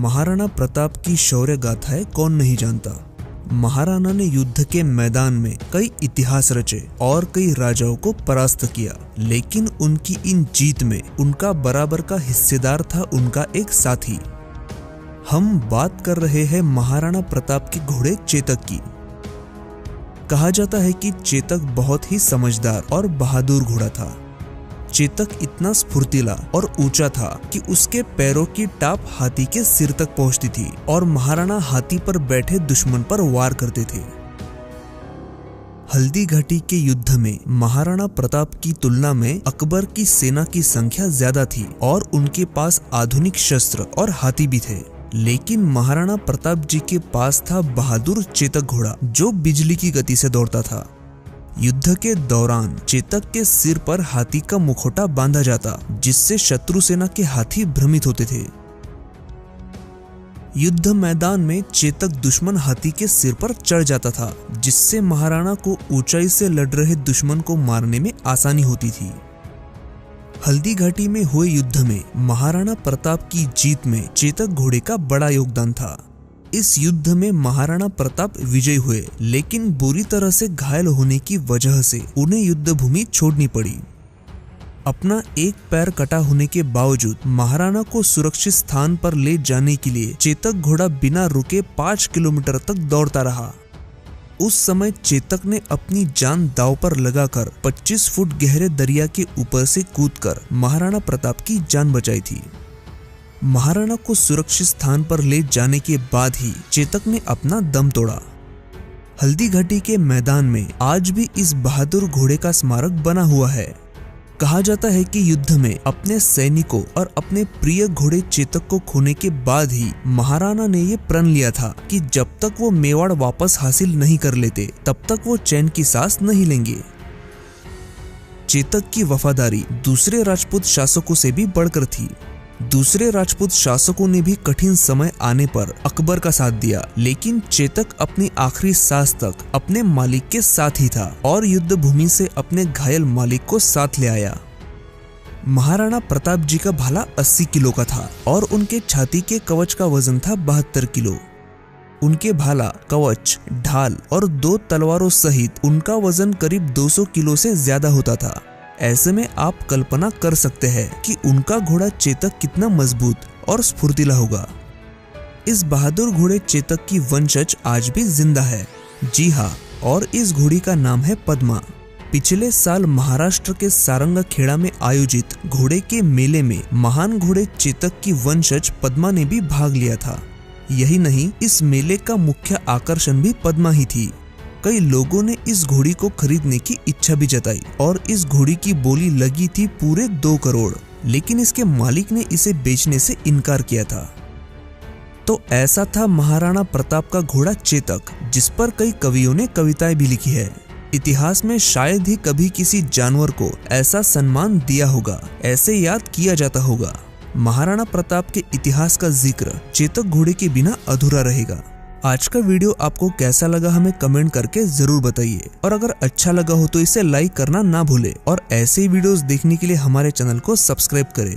महाराणा प्रताप की शौर्य गाथाएं कौन नहीं जानता। महाराणा ने युद्ध के मैदान में कई इतिहास रचे और कई राजाओं को परास्त किया, लेकिन उनकी इन जीत में उनका बराबर का हिस्सेदार था उनका एक साथी। हम बात कर रहे हैं महाराणा प्रताप के घोड़े चेतक की। कहा जाता है कि चेतक बहुत ही समझदार और बहादुर घोड़ा था। चेतक इतना स्फूर्तिला और ऊंचा था कि उसके पैरों की टाप हाथी के सिर तक पहुंचती थी और महाराणा हाथी पर बैठे दुश्मन पर वार करते थे। हल्दी घाटी के युद्ध में महाराणा प्रताप की तुलना में अकबर की सेना की संख्या ज्यादा थी और उनके पास आधुनिक शस्त्र और हाथी भी थे, लेकिन महाराणा प्रताप जी के पास था बहादुर चेतक घोड़ा जो बिजली की गति से दौड़ता था। युद्ध के दौरान चेतक के सिर पर हाथी का मुखौटा बांधा जाता, जिससे शत्रु सेना के हाथी भ्रमित होते थे। युद्ध मैदान में चेतक दुश्मन हाथी के सिर पर चढ़ जाता था, जिससे महाराणा को ऊंचाई से लड़ रहे दुश्मन को मारने में आसानी होती थी। हल्दी घाटी में हुए युद्ध में महाराणा प्रताप की जीत में चेतक घोड़े का बड़ा योगदान था। इस युद्ध में महाराणा प्रताप विजयी हुए, लेकिन बुरी तरह से घायल होने की वजह से उन्हें युद्ध भूमि छोड़नी पड़ी। अपना एक पैर कटा होने के बावजूद महाराणा को सुरक्षित स्थान पर ले जाने के लिए चेतक घोड़ा बिना रुके 5 किलोमीटर तक दौड़ता रहा। उस समय चेतक ने अपनी जान दांव पर लगाकर 25 फुट गहरे दरिया के ऊपर से कूदकर महाराणा प्रताप की जान बचाई थी। महाराणा को सुरक्षित स्थान पर ले जाने के बाद ही चेतक ने अपना दम तोड़ा। हल्दी घाटी के मैदान में आज भी इस बहादुर घोड़े का स्मारक बना हुआ है। कहा जाता है कि युद्ध में अपने सैनिकों और अपने प्रिय घोड़े चेतक को खोने के बाद ही महाराणा ने ये प्रण लिया था कि जब तक वो मेवाड़ वापस हासिल नहीं कर लेते तब तक वो चैन की सांस नहीं लेंगे। चेतक की वफादारी दूसरे राजपूत शासकों से भी बढ़कर थी। दूसरे राजपूत शासकों ने भी कठिन समय आने पर अकबर का साथ दिया, लेकिन चेतक अपनी आखिरी सांस तक अपने मालिक के साथ ही था और युद्ध भूमि से अपने घायल मालिक को साथ ले आया। महाराणा प्रताप जी का भाला 80 किलो का था और उनके छाती के कवच का वजन था 72 किलो। उनके भाला, कवच, ढाल और 2 तलवारों सहित उनका वजन करीब 200 किलो से ज्यादा होता था। ऐसे में आप कल्पना कर सकते हैं कि उनका घोड़ा चेतक कितना मजबूत और स्फूर्तिला होगा। इस बहादुर घोड़े चेतक की वंशज आज भी जिंदा है। जी हाँ, और इस घोड़ी का नाम है पद्मा। पिछले साल महाराष्ट्र के सारंगखेड़ा में आयोजित घोड़े के मेले में महान घोड़े चेतक की वंशज पद्मा ने भी भाग लिया था। यही नहीं, इस मेले का मुख्य आकर्षण भी पद्मा ही थी। कई लोगों ने इस घोड़ी को खरीदने की इच्छा भी जताई और इस घोड़ी की बोली लगी थी पूरे 2 करोड़, लेकिन इसके मालिक ने इसे बेचने से इनकार किया था। तो ऐसा था महाराणा प्रताप का घोड़ा चेतक, जिस पर कई कवियों ने कविताएं भी लिखी है। इतिहास में शायद ही कभी किसी जानवर को ऐसा सम्मान दिया होगा, ऐसे याद किया जाता होगा। महाराणा प्रताप के इतिहास का जिक्र चेतक घोड़े के बिना अधूरा रहेगा। आज का वीडियो आपको कैसा लगा हमें कमेंट करके जरूर बताइए, और अगर अच्छा लगा हो तो इसे लाइक करना ना भूले और ऐसे ही वीडियोस देखने के लिए हमारे चैनल को सब्सक्राइब करें।